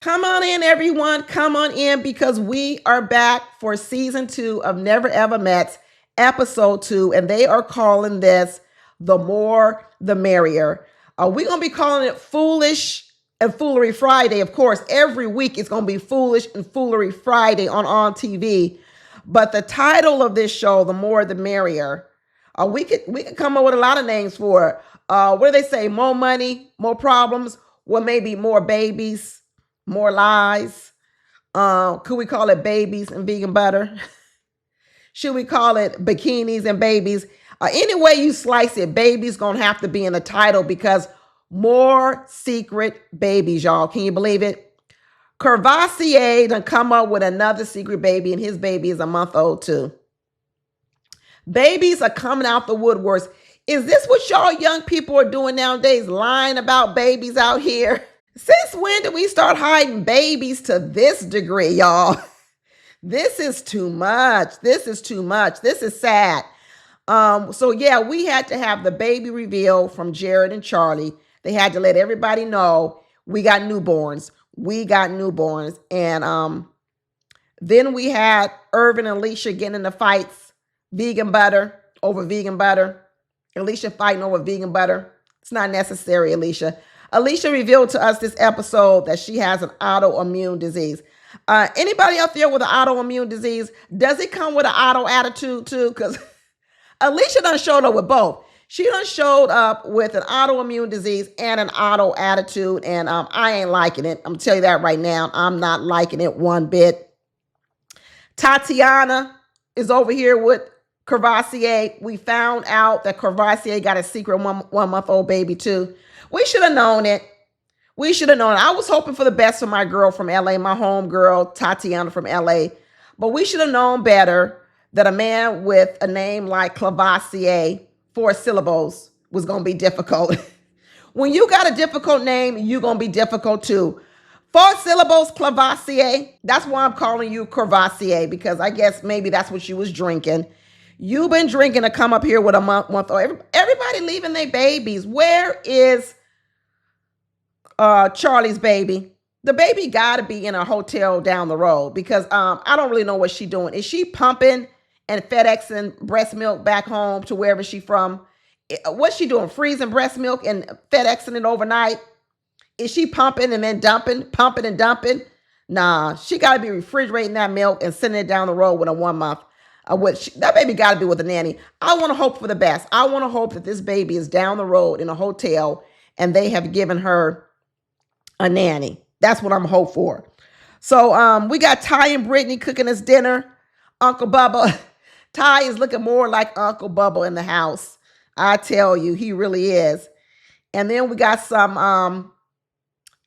Come on in, everyone. Come on in because we are back for season 2 of Never Ever Met's episode 2, and they are calling this The More the Merrier. We're going to be calling it Foolish and Foolery Friday. Of course, every week it's going to be Foolish and Foolery Friday on TV. But the title of this show, The More the Merrier, we could come up with a lot of names for it. What do they say? More money, more problems, well, maybe more babies, more lies. Could we call it babies and vegan butter? Should we call it bikinis and babies? Any way you slice it, baby's gonna have to be in the title because more secret babies, y'all. Can you believe it? Courvoisier done come up with another secret baby, and his baby is a month old too. Babies are coming out the woodworks. Is this what y'all young people are doing nowadays? Lying about babies out here? Since when did we start hiding babies to this degree, y'all? This is too much. This is too much. This is sad. So yeah, we had to have the baby reveal from Jared and Charlie. They had to let everybody know we got newborns. We got newborns. And then we had Irvin and Alicia getting into fights. Vegan butter over vegan butter. Alicia fighting over vegan butter. It's not necessary, Alicia. Alicia revealed to us this episode that she has an autoimmune disease. Anybody out there with an autoimmune disease, does it come with an auto attitude too? Because Alicia done showed up with both. She done showed up with an autoimmune disease and an auto attitude, and I ain't liking it. I'm telling you that right now. I'm not liking it one bit. Tatiana is over here with Courvoisier. We found out that Courvoisier got a secret one-month-old baby too. We should have known it. We should have known it. I was hoping for the best for my girl from LA, my home girl, Tatiana from LA. But we should have known better that a man with a name like Courvoisier, 4 syllables, was going to be difficult. When you got a difficult name, you're going to be difficult too. 4 syllables, Courvoisier. That's why I'm calling you Courvoisier, because I guess maybe that's what you was drinking. You've been drinking to come up here with a month old. Everybody leaving their babies. Where is Charlie's baby? The baby got to be in a hotel down the road because I don't really know what she's doing. Is she pumping and FedExing breast milk back home to wherever she's from? What's she doing? Freezing breast milk and FedExing it overnight? Is she pumping and then dumping, pumping and dumping? Nah, she got to be refrigerating that milk and sending it down the road with a 1 month. That baby got to be with a nanny. I want to hope for the best. I want to hope that this baby is down the road in a hotel and they have given her a nanny. That's what I'm hoping for. So we got Ty and Brittany cooking us dinner. Uncle Bubba. Ty is looking more like Uncle Bubba in the house. I tell you, he really is. And then we got some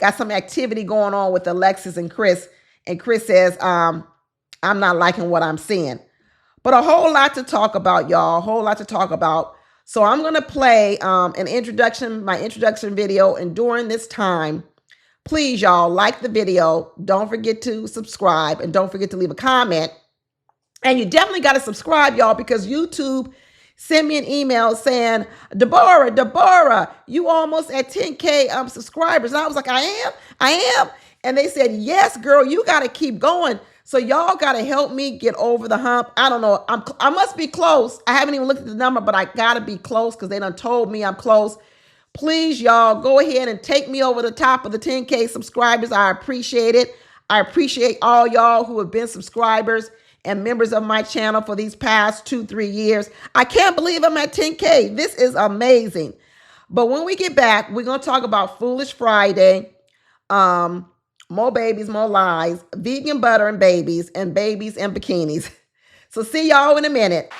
activity going on with Alexis and Chris. And Chris says, I'm not liking what I'm seeing. But a whole lot to talk about, y'all. A whole lot to talk about. So I'm going to play my introduction video. And during this time, please, y'all, like the video. Don't forget to subscribe. And don't forget to leave a comment. And you definitely got to subscribe, y'all, because YouTube sent me an email saying, Deborah, you almost at 10K subscribers. And I was like, I am. And they said, yes, girl, you got to keep going. So y'all got to help me get over the hump. I don't know. I must be close. I haven't even looked at the number, but I got to be close because they done told me I'm close. Please, y'all, go ahead and take me over the top of the 10K subscribers. I appreciate it. I appreciate all y'all who have been subscribers and members of my channel for these past 2-3 years. I can't believe I'm at 10K. This is amazing. But when we get back, we're going to talk about Foolish Friday, more babies, more lies, vegan butter and babies and bikinis. So see y'all in a minute.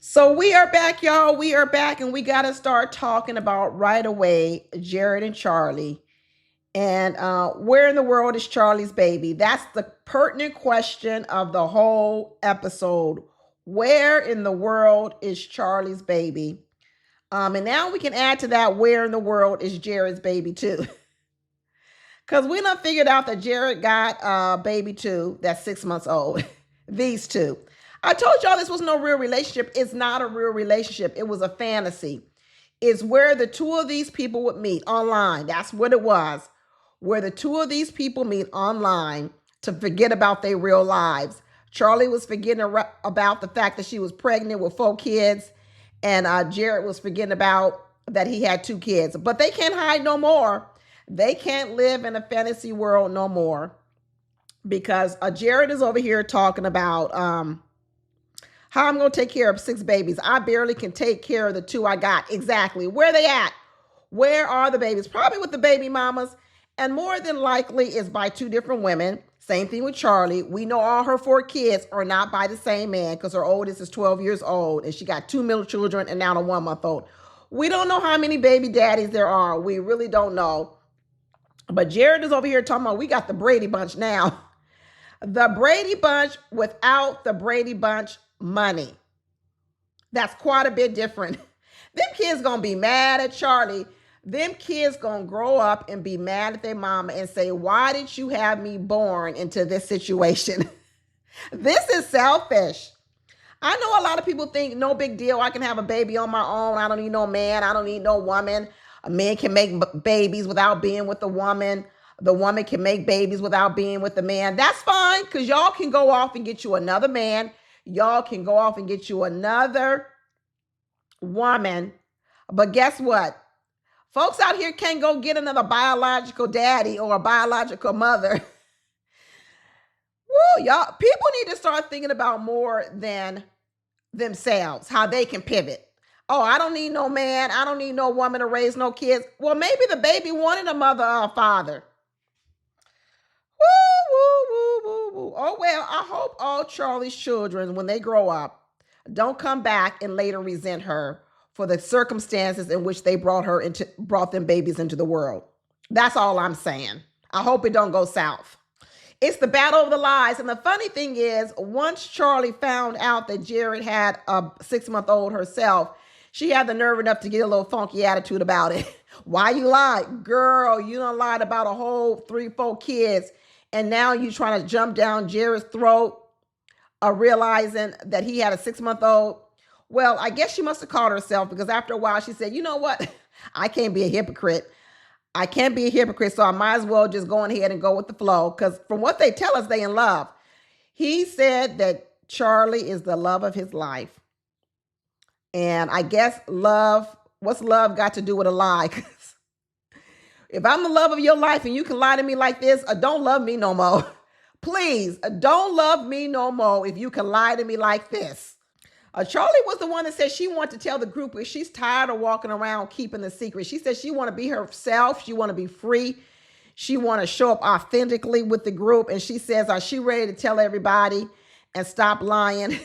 So we are back, y'all. We are back, and we got to start talking about right away Jared and Charlie And where in the world is Charlie's baby? That's the pertinent question of the whole episode. Where in the world is Charlie's baby? And now we can add to that, where in the world is Jared's baby too? Because we done figured out that Jared got baby too, that's 6 months old. These two. I told y'all this was no real relationship. It's not a real relationship. It was a fantasy. It's where the two of these people would meet online. That's what it was. Where the two of these people meet online to forget about their real lives. Charlie was forgetting about the fact that she was pregnant with 4 kids. And Jared was forgetting about that he had 2 kids. But they can't hide no more. They can't live in a fantasy world no more. Because Jared is over here talking about how I'm going to take care of 6 babies. I barely can take care of the 2 I got. Exactly. Where they at? Where are the babies? Probably with the baby mamas. And more than likely is by 2 different women. Same thing with Charlie. We know all her 4 kids are not by the same man because her oldest is 12 years old and she got 2 middle children and now a 1-month-old. We don't know how many baby daddies there are. We really don't know. But Jared is over here talking about we got the Brady Bunch now. The Brady Bunch without the Brady Bunch money. That's quite a bit different. Them kids gonna be mad at Charlie. Them kids gonna grow up and be mad at their mama and say, why did you have me born into this situation? This is selfish. I know a lot of people think no big deal. I can have a baby on my own. I don't need no man. I don't need no woman. A man can make babies without being with the woman. The woman can make babies without being with the man. That's fine because y'all can go off and get you another man. Y'all can go off and get you another woman. But guess what? Folks out here can't go get another biological daddy or a biological mother. Woo, y'all, people need to start thinking about more than themselves, how they can pivot. Oh, I don't need no man. I don't need no woman to raise no kids. Well, maybe the baby wanted a mother or a father. Woo, woo, woo, woo, woo. Oh, well, I hope all Charlie's children, when they grow up, don't come back and later resent her for the circumstances in which they brought them babies into the world. That's all I'm saying. I hope it don't go south. It's the battle of the lies. And the funny thing is, once Charlie found out that Jared had a 6-month-old herself, she had the nerve enough to get a little funky attitude about it. Why you lied? Girl, you done lied about a whole 3, 4 kids. And now you trying to jump down Jared's throat, realizing that he had a 6-month-old. Well, I guess she must have caught herself because after a while she said, you know what? I can't be a hypocrite. I can't be a hypocrite, so I might as well just go ahead and go with the flow. Because from what they tell us, they in love. He said that Charlie is the love of his life. And I guess love, what's love got to do with a lie? If I'm the love of your life and you can lie to me like this, don't love me no more. Please, don't love me no more if you can lie to me like this. Charlie was the one that said she wanted to tell the group that she's tired of walking around keeping the secret. She said she want to be herself. She want to be free. She want to show up authentically with the group. And she says, she ready to tell everybody and stop lying?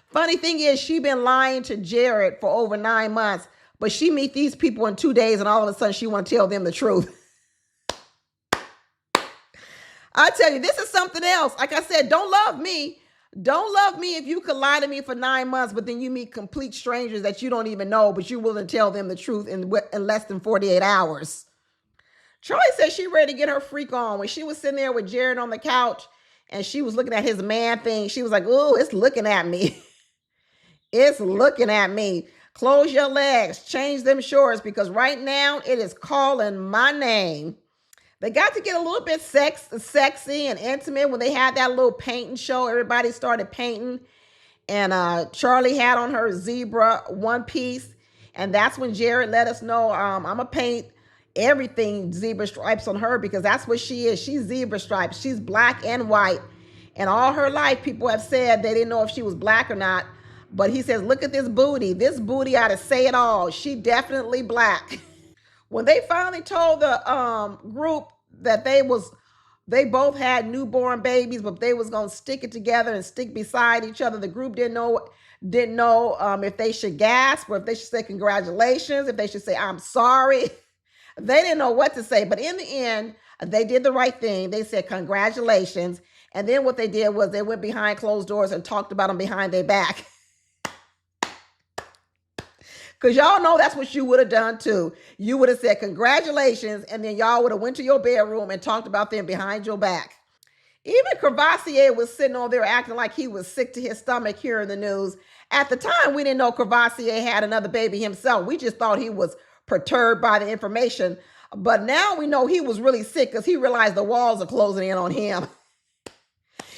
Funny thing is, she been lying to Jared for over 9 months, but she meet these people in 2 days and all of a sudden she want to tell them the truth. I tell you, this is something else. Like I said, don't love me. Don't love me if you could lie to me for 9 months, but then you meet complete strangers that you don't even know, but you're willing to tell them the truth in less than 48 hours. Charlie said she ready to get her freak on. When she was sitting there with Jared on the couch and she was looking at his man thing, she was like, oh, it's looking at me. It's looking at me. Close your legs, change them shorts because right now it is calling my name. They got to get a little bit sexy and intimate when they had that little painting show. Everybody started painting. And Charlie had on her zebra one piece. And that's when Jared let us know, I'm going to paint everything zebra stripes on her because that's what she is. She's zebra stripes. She's black and white. And all her life, people have said they didn't know if she was black or not. But he says, look at this booty. This booty ought to say it all. She definitely black. When they finally told the group that they both had newborn babies, but they was gonna stick it together and stick beside each other, the group didn't know if they should gasp or if they should say congratulations, if they should say I'm sorry. They didn't know what to say, but in the end, they did the right thing. They said congratulations, and then what they did was they went behind closed doors and talked about them behind their back. Because y'all know that's what you would have done too. You would have said congratulations, and then y'all would have went to your bedroom and talked about them behind your back. Even Crevassier was sitting on there acting like he was sick to his stomach hearing the news. At the time, we didn't know Crevassier had another baby himself. We just thought he was perturbed by the information. But now we know he was really sick because he realized the walls are closing in on him.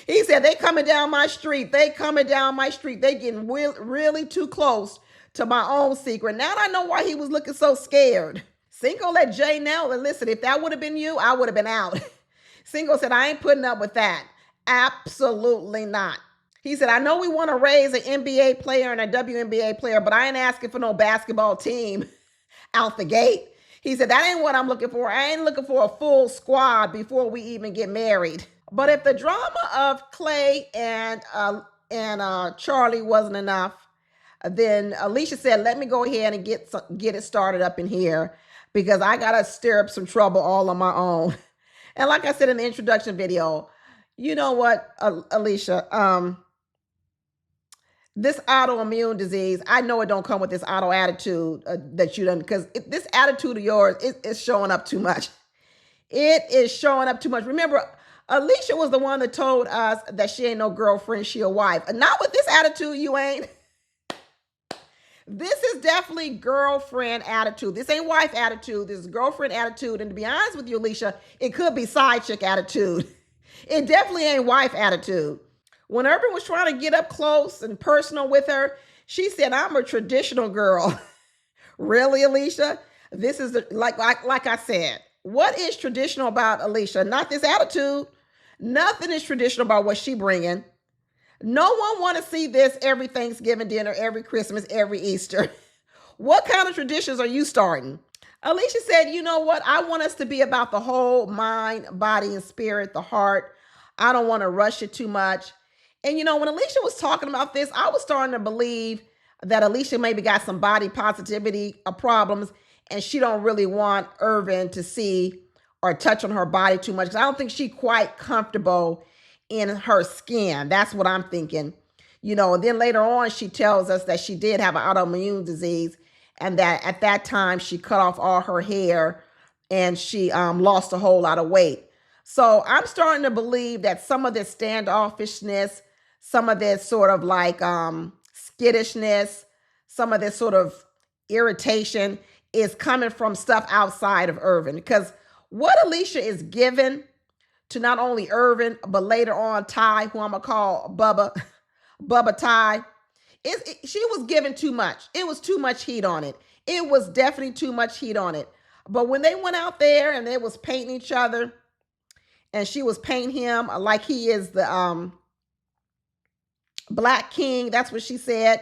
He said, they coming down my street. They coming down my street. They getting really too close to my own secret. Now I know why he was looking so scared. Cinco let Jay know, and listen, if that would have been you, I would have been out. Cinco said, I ain't putting up with that. Absolutely not. He said, I know we want to raise an NBA player and a WNBA player, but I ain't asking for no basketball team out the gate. He said, that ain't what I'm looking for. I ain't looking for a full squad before we even get married. But if the drama of Clay and Charlie wasn't enough, then Alicia said, let me go ahead and get it started up in here because I got to stir up some trouble all on my own. And like I said in the introduction video, you know what, Alicia, this autoimmune disease, I know it don't come with this auto attitude that you done, because this attitude of yours is showing up too much. It is showing up too much. Remember, Alicia was the one that told us that she ain't no girlfriend, she a wife. Not with this attitude, you ain't. This is definitely girlfriend attitude. This ain't wife attitude. This is girlfriend attitude. And to be honest with you, Alicia, it could be side chick attitude. It definitely ain't wife attitude. When Urban was trying to get up close and personal with her, she said, I'm a traditional girl. Really, Alicia? This is like I said, what is traditional about Alicia? Not this attitude. Nothing is traditional about what she bringing. No one want to see this every Thanksgiving dinner, every Christmas, every Easter. What kind of traditions are you starting? Alicia said, you know what? I want us to be about the whole mind, body, and spirit, the heart. I don't want to rush it too much. And you know, when Alicia was talking about this, I was starting to believe that Alicia maybe got some body positivity problems, and she don't really want Irvin to see or touch on her body too much. Because I don't think she's quite comfortable in her skin. That's what I'm thinking. You know, and then later on, she tells us that she did have an autoimmune disease and that at that time she cut off all her hair and she lost a whole lot of weight. So I'm starting to believe that some of this standoffishness, some of this sort of like skittishness, some of this sort of irritation is coming from stuff outside of Irvin. Because what Alicia is given to not only Irvin, but later on Ty, who I'm going to call Bubba Ty, she was given too much. It was too much heat on it. It was definitely too much heat on it. But when they went out there and they was painting each other, and she was painting him like he is the Black King, that's what she said.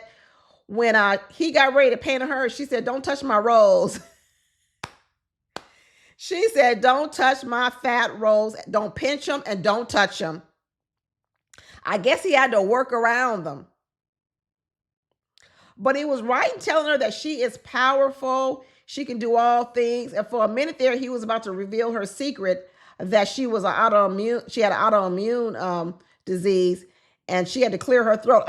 When he got ready to paint her, she said, don't touch my rolls. She said, don't touch my fat rolls. Don't pinch them and don't touch them. I guess he had to work around them. But he was right in telling her that she is powerful. She can do all things. And for a minute there, he was about to reveal her secret that she was an autoimmune. She had an autoimmune disease, and she had to clear her throat.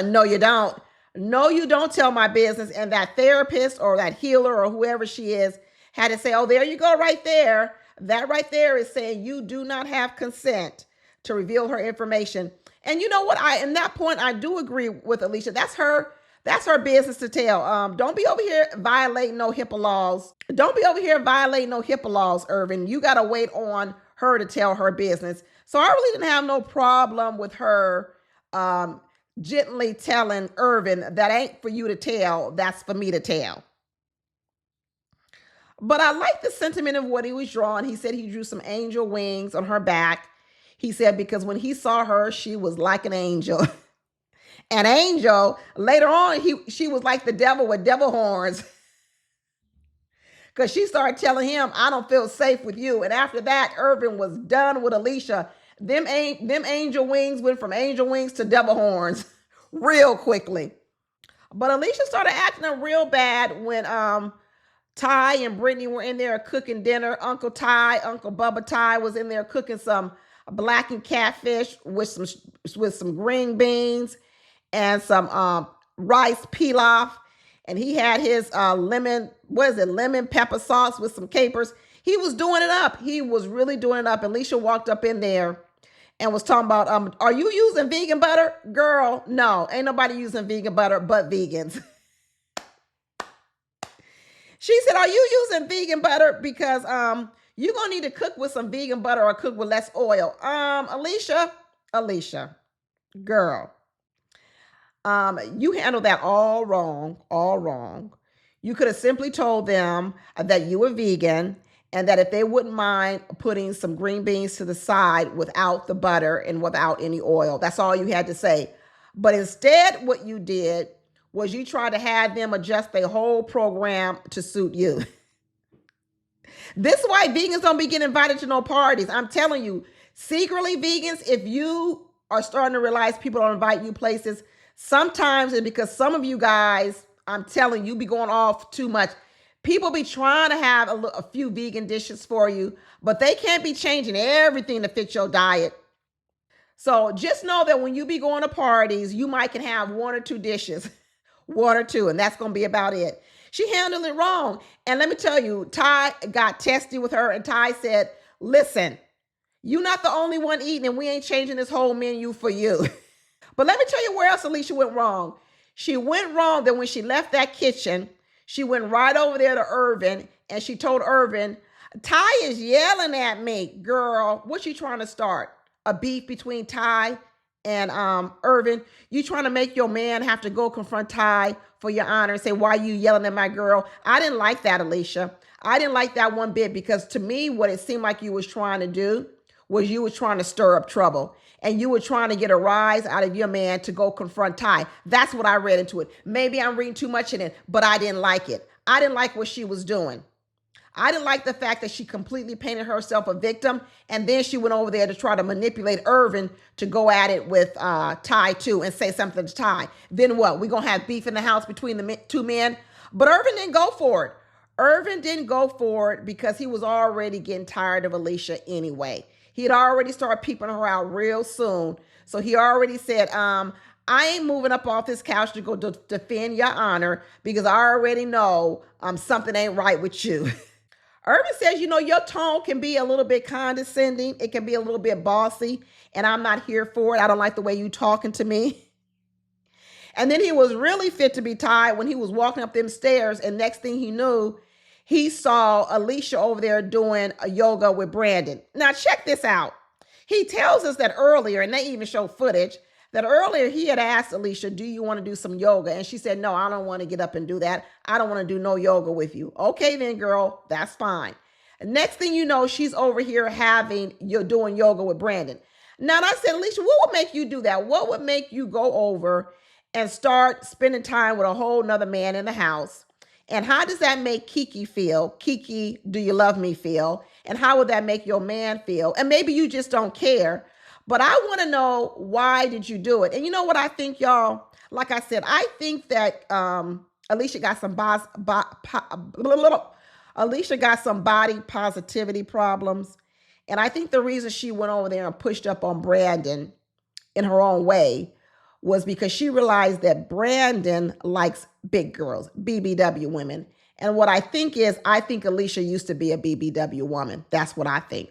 No, you don't. No, you don't tell my business. And that therapist or that healer or whoever she is had to say, oh, there you go right there. That right there is saying you do not have consent to reveal her information. And you know what? In that point, I do agree with Alicia. That's her business to tell. Don't be over here violating no HIPAA laws. Don't be over here violating no HIPAA laws, Irvin. You got to wait on her to tell her business. So I really didn't have no problem with her gently telling Irvin, that ain't for you to tell. That's for me to tell. But I like the sentiment of what he was drawing. He said he drew some angel wings on her back. He said because when he saw her, she was like an angel. An angel. Later on, she was like the devil with devil horns. Because she started telling him, I don't feel safe with you. And after that, Irvin was done with Alicia. Them angel wings went from angel wings to devil horns real quickly. But Alicia started acting up real bad when Ty and Brittany were in there cooking dinner. Uncle Ty, Uncle Bubba Ty was in there cooking some blackened catfish with some green beans and some rice pilaf. And he had his lemon, what is it, lemon pepper sauce with some capers. He was doing it up. He was really doing it up. And Alicia walked up in there and was talking about, are you using vegan butter? Girl, no, ain't nobody using vegan butter but vegans. She said, are you using vegan butter? Because you're gonna need to cook with some vegan butter or cook with less oil. Alicia, girl, you handled that all wrong, all wrong. You could have simply told them that you were vegan and that if they wouldn't mind putting some green beans to the side without the butter and without any oil. That's all you had to say. But instead, what you did was you tried to have them adjust their whole program to suit you. This is why vegans don't be getting invited to no parties. I'm telling you, secretly vegans, if you are starting to realize people don't invite you places, sometimes it's because some of you guys, I'm telling you, be going off too much. People be trying to have a few vegan dishes for you, but they can't be changing everything to fit your diet. So just know that when you be going to parties, you might can have one or two dishes, one or two, and that's going to be about it. She handled it wrong. And let me tell you, Ty got testy with her, and Ty said, listen, you're not the only one eating, and we ain't changing this whole menu for you. But let me tell you where else Alicia went wrong. She went wrong that when she left that kitchen, she went right over there to Irvin, and she told Irvin, Ty is yelling at me. Girl, what you trying to start? A beef between Ty and Irvin? You trying to make your man have to go confront Ty for your honor and say, why are you yelling at my girl? I didn't like that, Alicia. I didn't like that one bit, because to me, what it seemed like you was trying to do was you was trying to stir up trouble. And you were trying to get a rise out of your man to go confront Ty. That's what I read into it. Maybe I'm reading too much in it, but I didn't like it. I didn't like what she was doing. I didn't like the fact that she completely painted herself a victim, and then she went over there to try to manipulate Irvin to go at it with Ty too and say something to Ty. Then what? We're going to have beef in the house between the two men? But Irvin didn't go for it. Irvin didn't go for it because he was already getting tired of Alicia anyway. He had already started peeping her out real soon. So he already said, I ain't moving up off this couch to go defend your honor, because I already know something ain't right with you. Irvin says, your tone can be a little bit condescending. It can be a little bit bossy, and I'm not here for it. I don't like the way you talking to me. And then he was really fit to be tied when he was walking up them stairs, and next thing he knew, he saw Alicia over there doing a yoga with Brandon. Now, check this out. He tells us that earlier, and they even show footage, that earlier he had asked Alicia, do you want to do some yoga? And she said, no, I don't want to get up and do that. I don't want to do no yoga with you. Okay, then, girl, that's fine. Next thing you know, she's over here you're doing yoga with Brandon. Now, I said, Alicia, what would make you do that? What would make you go over and start spending time with a whole nother man in the house? And how does that make Kiki feel? Kiki, do you love me feel? And how would that make your man feel? And maybe you just don't care, but I want to know, why did you do it? And you know what I think, y'all? Like I said, I think that Alicia got some body positivity problems. And I think the reason she went over there and pushed up on Brandon in her own way was because she realized that Brandon likes big girls, BBW women. And what I think Alicia used to be a BBW woman. That's what I think.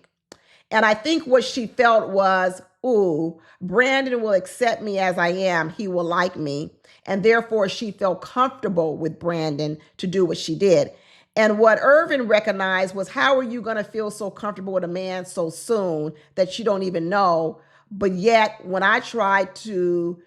And I think what she felt was, ooh, Brandon will accept me as I am. He will like me. And therefore, she felt comfortable with Brandon to do what she did. And what Irvin recognized was, how are you going to feel so comfortable with a man so soon that you don't even know? But yet, when I tried to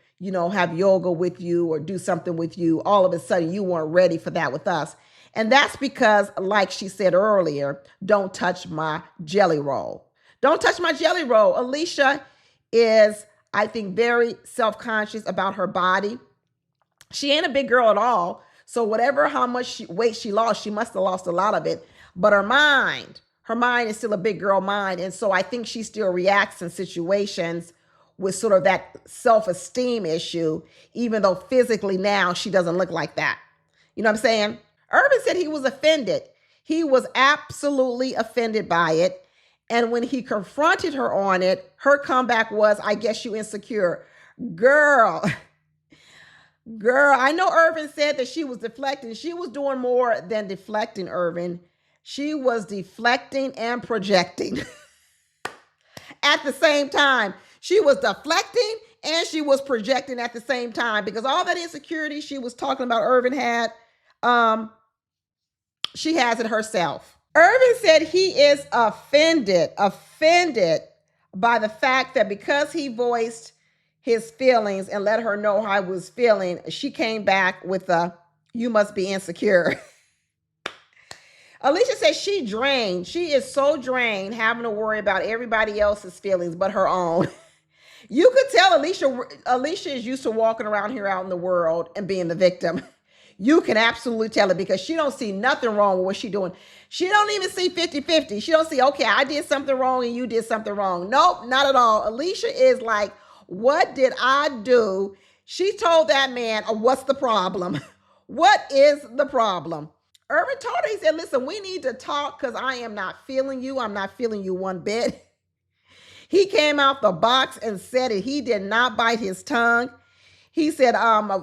have yoga with you or do something with you, all of a sudden you weren't ready for that with us. And that's because, like she said earlier, don't touch my jelly roll. Don't touch my jelly roll. Alicia is, I think, very self-conscious about her body. She ain't a big girl at all. So how much weight she lost, she must have lost a lot of it. But her mind is still a big girl mind. And so I think she still reacts in situations with sort of that self-esteem issue, even though physically now she doesn't look like that. You know what I'm saying? Irvin said he was offended. He was absolutely offended by it. And when he confronted her on it, her comeback was, I guess you insecure. Girl, girl, I know Irvin said that she was deflecting. She was doing more than deflecting, Irvin. She was deflecting and projecting at the same time. She was deflecting and she was projecting at the same time, because all that insecurity she was talking about Irvin had, she has it herself. Irvin said he is offended by the fact that because he voiced his feelings and let her know how he was feeling, she came back with a, you must be insecure. Alicia says she drained. She is so drained having to worry about everybody else's feelings but her own. You could tell Alicia is used to walking around here out in the world and being the victim. You can absolutely tell it, because she don't see nothing wrong with what she's doing. She don't even see 50-50. She don't see, okay, I did something wrong and you did something wrong. Nope, not at all. Alicia is like, what did I do? She told that man, what's the problem? What is the problem? Irvin told her, he said, listen, we need to talk because I am not feeling you. I'm not feeling you one bit. He came out the box and said it. He did not bite his tongue. He said,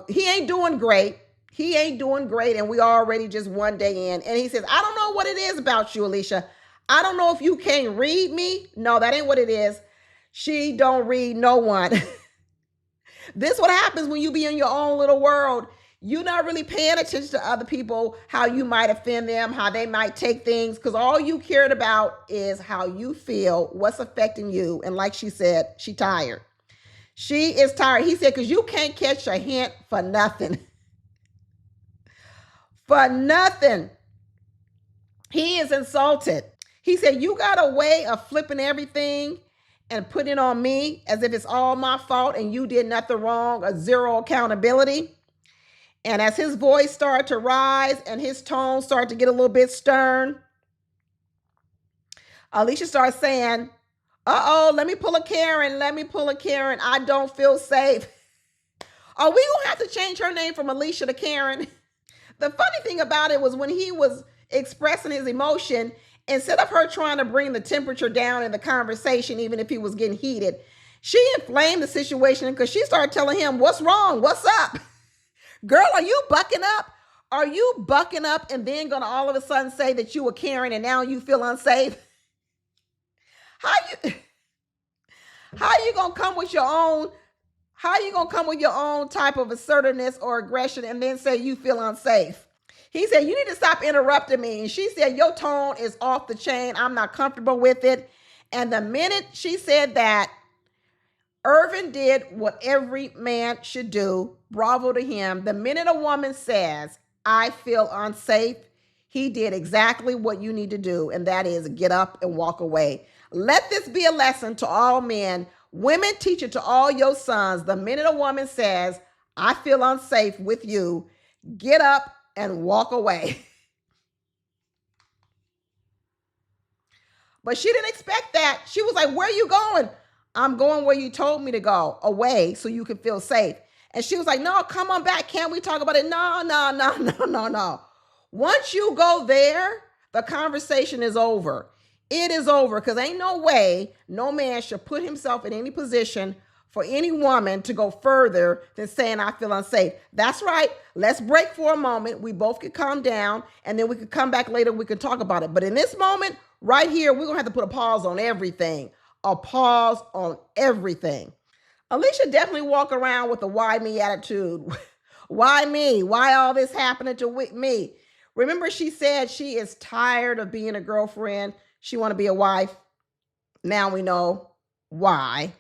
he ain't doing great. He ain't doing great. And we already just one day in. And he says, I don't know what it is about you, Alicia. I don't know if you can't read me. No, that ain't what it is. She don't read no one. This is what happens when you be in your own little world. You're not really paying attention to other people, how you might offend them, how they might take things, because all you cared about is how you feel, what's affecting you. And like she said, she tired. She is tired. He said, because you can't catch a hint for nothing. For nothing. He is insulted. He said, you got a way of flipping everything and putting it on me as if it's all my fault and you did nothing wrong, a zero accountability. And as his voice started to rise and his tone started to get a little bit stern, Alicia started saying, uh-oh, let me pull a Karen. Let me pull a Karen. I don't feel safe. Are we going to have to change her name from Alicia to Karen? The funny thing about it was when he was expressing his emotion, instead of her trying to bring the temperature down in the conversation, even if he was getting heated, she inflamed the situation because she started telling him, what's wrong? What's up? Girl, are you bucking up? Are you bucking up and then going to all of a sudden say that you were Karen and now you feel unsafe? How you going to come with your own, type of assertiveness or aggression and then say you feel unsafe? He said, you need to stop interrupting me. And she said, your tone is off the chain. I'm not comfortable with it. And the minute she said that, Irvin did what every man should do. Bravo to him. The minute a woman says, I feel unsafe, he did exactly what you need to do. And that is get up and walk away. Let this be a lesson to all men. Women, teach it to all your sons. The minute a woman says, I feel unsafe with you, get up and walk away. But she didn't expect that. She was like, where are you going? I'm going where you told me to go, away, so you can feel safe. And she was like, no, come on back. Can't we talk about it? No. Once you go there, the conversation is over. It is over, because ain't no way no man should put himself in any position for any woman to go further than saying, I feel unsafe. That's right. Let's break for a moment. We both could calm down, and then we could come back later. We could talk about it. But in this moment right here, we're going to have to put a pause on everything. A pause on everything. Alicia definitely walk around with a why me attitude. Why me? Why all this happening to me? Remember, she said she is tired of being a girlfriend. She want to be a wife. Now we know why.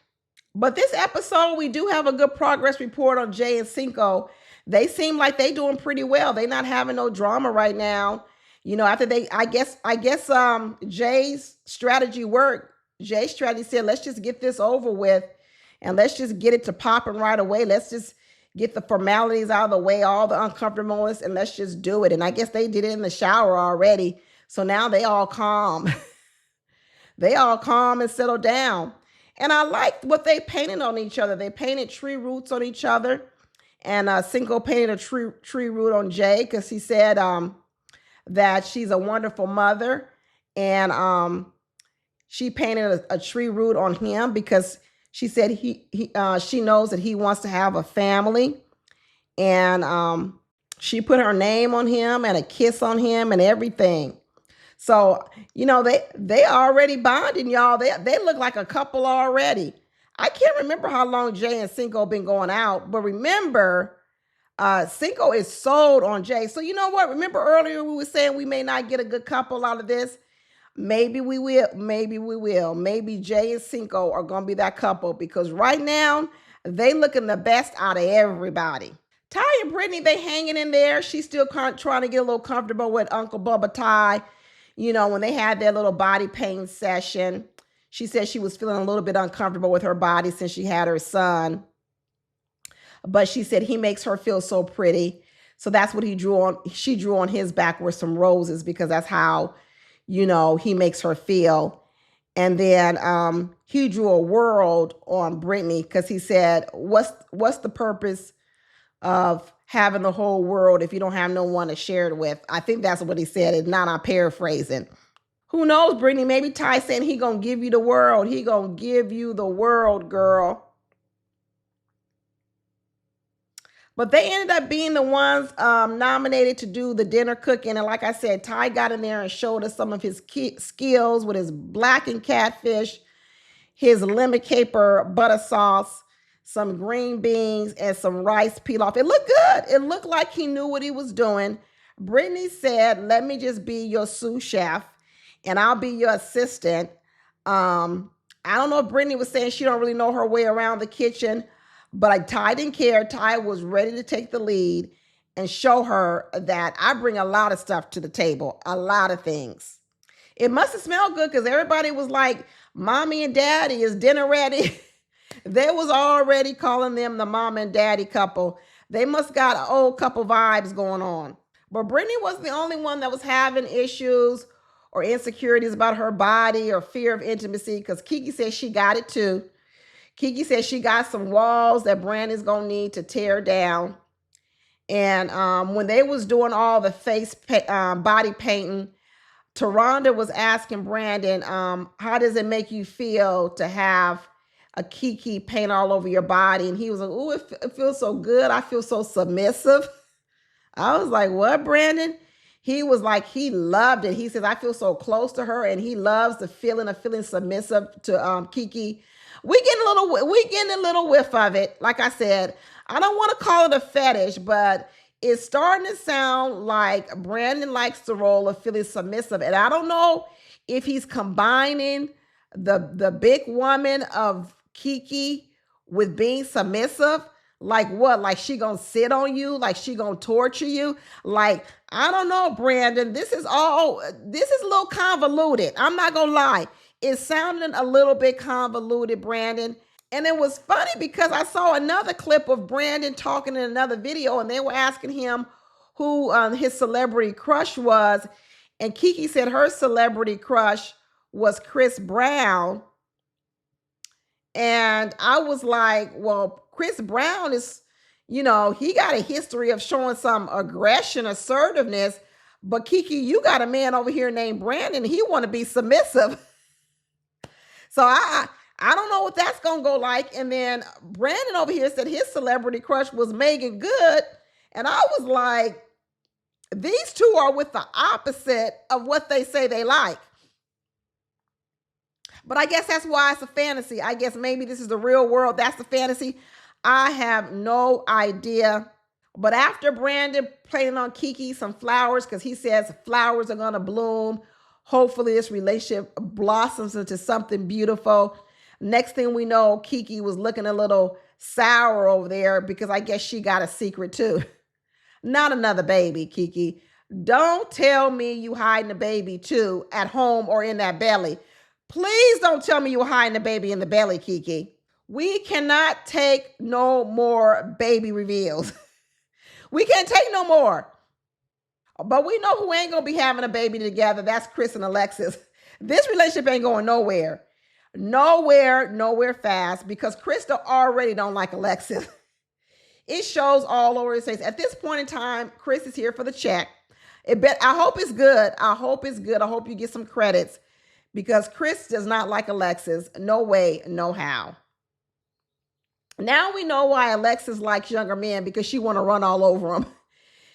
But this episode, we do have a good progress report on Jay and Cinco. They seem like they doing pretty well. They not having no drama right now. You know, after I guess Jay's strategy worked. Jay's strategy said, let's just get this over with and let's just get it to popping right away. Let's just get the formalities out of the way, all the uncomfortableness, and let's just do it. And I guess they did it in the shower already. So now they all calm. They all calm and settle down. And I liked what they painted on each other. They painted tree roots on each other. And Cinco painted a tree root on Jay because he said that she's a wonderful mother, and she painted a tree root on him because she said she knows that he wants to have a family, and she put her name on him and a kiss on him and everything. So, they already bonding, y'all. They look like a couple already. I can't remember how long Jay and Cinco been going out, but remember, Cinco is sold on Jay. So you know what? Remember earlier we were saying we may not get a good couple out of this. Maybe we will. Maybe we will. Maybe Jay and Cinco are gonna be that couple because right now they looking the best out of everybody. Ty and Brittany, they hanging in there. She's still trying to get a little comfortable with Uncle Bubba Ty. When they had their little body paint session, she said she was feeling a little bit uncomfortable with her body since she had her son. But she said he makes her feel so pretty. So that's what she drew on his back with some roses because that's how, he makes her feel. And then he drew a world on Brittany because he said, what's the purpose of having the whole world if you don't have no one to share it with? I think that's what he said. It's not, I'm paraphrasing. Who knows, Brittany? Maybe Ty saying he gonna give you the world. He gonna give you the world, girl. But they ended up being the ones nominated to do the dinner cooking. And like I said, Ty got in there and showed us some of his skills with his blackened catfish, his lemon caper butter sauce, some green beans, and some rice pilaf. It looked good. It looked like he knew what he was doing. Brittany said, let me just be your sous chef and I'll be your assistant. I don't know if Brittany was saying she don't really know her way around the kitchen, but Ty didn't care. Ty was ready to take the lead and show her that I bring a lot of stuff to the table, a lot of things. It must have smelled good because everybody was like, mommy and daddy, is dinner ready? They was already calling them the mom and daddy couple. They must got an old couple vibes going on. But Brittany wasn't the only one that was having issues or insecurities about her body or fear of intimacy because Kiki said she got it too. Kiki said she got some walls that Brandon's going to need to tear down. And when they was doing all the body painting, Taronda was asking Brandon, how does it make you feel to have a Kiki paint all over your body? And he was like, oh, it feels so good. I feel so submissive. I was like, what, Brandon? He was like, he loved it. He says, I feel so close to her, and he loves the feeling of feeling submissive to Kiki. We getting a little whiff of it. Like I said, I don't want to call it a fetish, but it's starting to sound like Brandon likes the role of feeling submissive. And I don't know if he's combining the big woman of Kiki with being submissive. Like what? Like she gonna sit on you? Like she gonna torture you? Like, I don't know, Brandon. This is a little convoluted. I'm not gonna lie. It's sounding a little bit convoluted, Brandon. And it was funny because I saw another clip of Brandon talking in another video, and they were asking him who his celebrity crush was. And Kiki said her celebrity crush was Chris Brown. And I was like, well, Chris Brown is, he got a history of showing some aggression, assertiveness. But Kiki, you got a man over here named Brandon. He want to be submissive. So I don't know what that's going to go like. And then Brandon over here said his celebrity crush was Megan Good. And I was like, these two are with the opposite of what they say they like. But I guess that's why it's a fantasy. I guess maybe this is the real world. That's the fantasy. I have no idea. But after Brandon planted on Kiki some flowers, because he says flowers are going to bloom, hopefully this relationship blossoms into something beautiful. Next thing we know, Kiki was looking a little sour over there because I guess she got a secret too. Not another baby, Kiki. Don't tell me you hiding a baby too at home or in that belly. Please don't tell me you're hiding a baby in the belly, Kiki. We cannot take no more baby reveals. We can't take no more. But we know who ain't going to be having a baby together. That's Chris and Alexis. This relationship ain't going nowhere. Nowhere fast because Krista already don't like Alexis. It shows all over his face. At this point in time, Chris is here for the check. I hope it's good. I hope it's good. I hope you get some credits because Chris does not like Alexis. No way, no how. Now we know why Alexis likes younger men because she want to run all over him.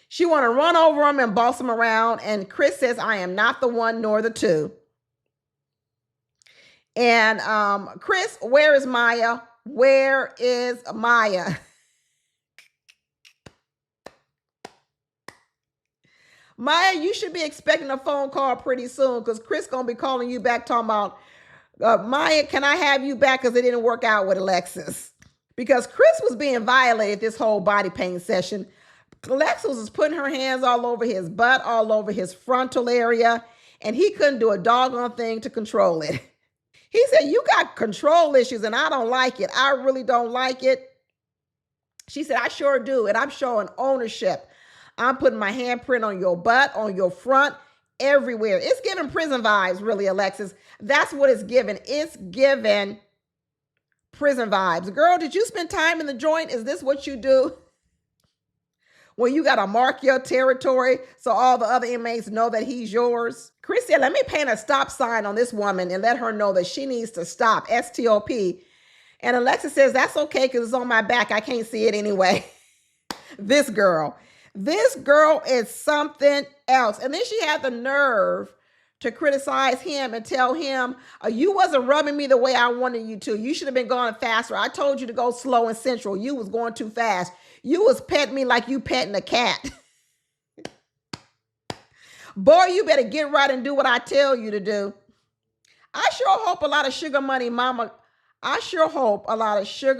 She want to run over him and boss him around. And Chris says, I am not the one nor the two. And Chris, where is Maya? Where is Maya? Maya, you should be expecting a phone call pretty soon because Chris gonna be calling you back talking about, Maya, can I have you back because it didn't work out with Alexis? Because Chris was being violated this whole body pain session. Alexis was putting her hands all over his butt, all over his frontal area, and he couldn't do a doggone thing to control it. He said, you got control issues and I don't like it. I really don't like it. She said, I sure do. And I'm showing ownership. I'm putting my handprint on your butt, on your front, everywhere. It's giving prison vibes, really, Alexis. That's what it's giving. It's giving prison vibes. Girl, did you spend time in the joint? Is this what you do? Well, you got to mark your territory so all the other inmates know that he's yours. Chris said, let me paint a stop sign on this woman and let her know that she needs to stop, S-T-O-P. And Alexis says, that's okay because it's on my back. I can't see it anyway. This girl is something else. And then she had the nerve to criticize him and tell him, you wasn't rubbing me the way I wanted you to. You should have been going faster. I told you to go slow and central. You was going too fast. You was petting me like you petting a cat. Boy, you better get right and do what I tell you to do. I sure hope a lot of sugar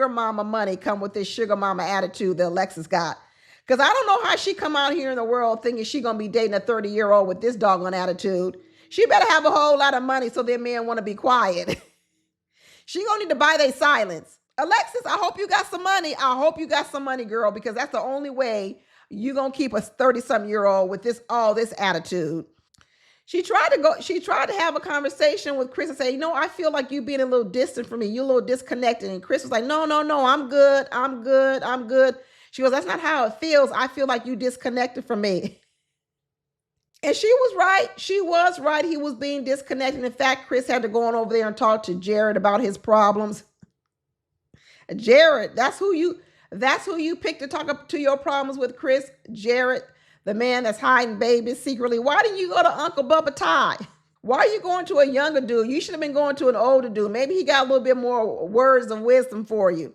mama money come with this sugar mama attitude that Alexis got. Because I don't know how she come out here in the world thinking she going to be dating a 30-year-old with this doggone attitude. She better have a whole lot of money so their men want to be quiet. She going to need to buy their silence. Alexis, I hope you got some money. I hope you got some money, girl, because that's the only way you're going to keep a 30-something-year-old with all this attitude. She tried to have a conversation with Chris and say, I feel like you being a little distant from me. You're a little disconnected. And Chris was like, no, I'm good. She goes, that's not how it feels. I feel like you disconnected from me. And she was right. She was right. He was being disconnected. In fact, Chris had to go on over there and talk to Jared about his problems. Jared, that's who you picked to talk up to your problems with, Chris. Jared, the man that's hiding babies secretly. Why didn't you go to Uncle Bubba Ty? Why are you going to a younger dude? You should have been going to an older dude. Maybe he got a little bit more words of wisdom for you.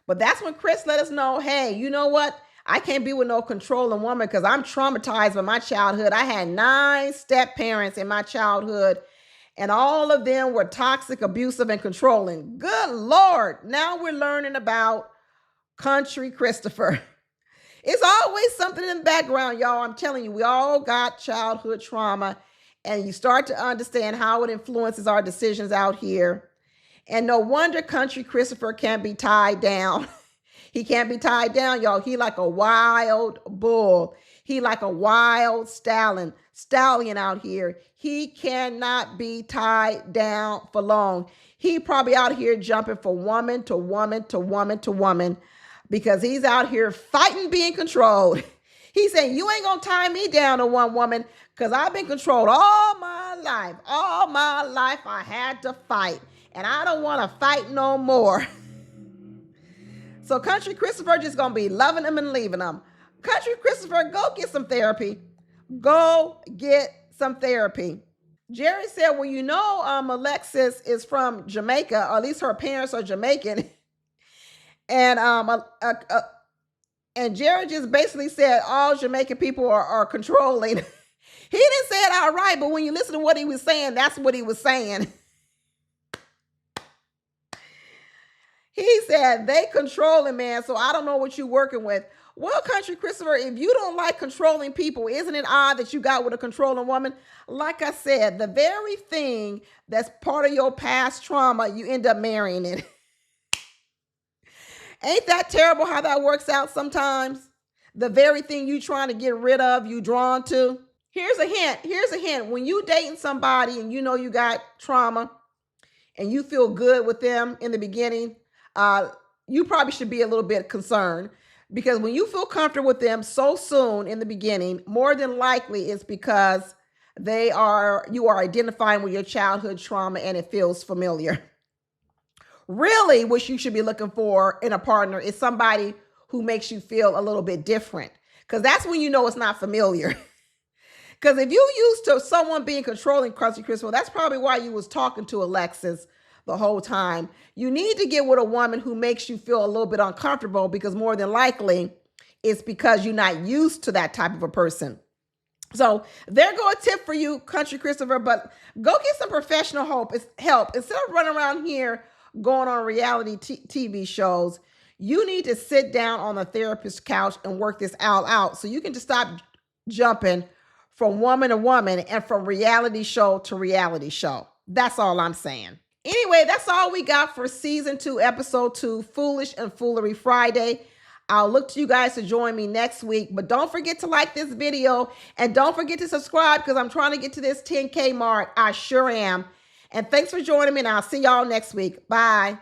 But that's when Chris let us know, hey, you know what? I can't be with no controlling woman because I'm traumatized by my childhood. I had 9 step parents in my childhood, and all of them were toxic, abusive, and controlling. Good Lord. Now we're learning about Country Christopher. It's always something in the background, y'all. I'm telling you, we all got childhood trauma, and you start to understand how it influences our decisions out here. And no wonder Country Christopher can't be tied down. He can't be tied down, y'all. He like a wild bull. He like a wild stallion out here. He cannot be tied down for long. He probably out here jumping from woman to woman to woman to woman because he's out here fighting being controlled. He's saying, you ain't going to tie me down to one woman because I've been controlled all my life. All my life I had to fight, and I don't want to fight no more. So Country Christopher just going to be loving him and leaving him. Country Christopher, go get some therapy. Go get some therapy. Jerry said, well, Alexis is from Jamaica, or at least her parents are Jamaican. And Jerry just basically said all Jamaican people are controlling. He didn't say it outright, but when you listen to what he was saying, that's what he was saying. He said, they controlling, man, so I don't know what you're working with. Well, Country Christopher, if you don't like controlling people, isn't it odd that you got with a controlling woman? Like I said, the very thing that's part of your past trauma, you end up marrying it. Ain't that terrible how that works out sometimes? The very thing you trying to get rid of, you drawn to. Here's a hint. When you dating somebody and you know you got trauma and you feel good with them in the beginning, you probably should be a little bit concerned Because when you feel comfortable with them so soon in the beginning, more than likely it's because you are identifying with your childhood trauma and it feels familiar. Really, what you should be looking for in a partner is somebody who makes you feel a little bit different. Because that's when you know it's not familiar. Because if you used to someone being controlling, Country Crystal, that's probably why you was talking to Alexis the whole time. You need to get with a woman who makes you feel a little bit uncomfortable, because more than likely it's because you're not used to that type of a person. So there go a tip for you, Country Christopher, but go get some professional help. Instead of running around here going on reality TV shows, you need to sit down on the therapist's couch and work this all out so you can just stop jumping from woman to woman and from reality show to reality show. That's all I'm saying. Anyway, that's all we got for season 2, episode 2, Foolish and Foolery Friday. I'll look to you guys to join me next week, but don't forget to like this video and don't forget to subscribe, because I'm trying to get to this 10K mark. I sure am. And thanks for joining me, and I'll see y'all next week. Bye.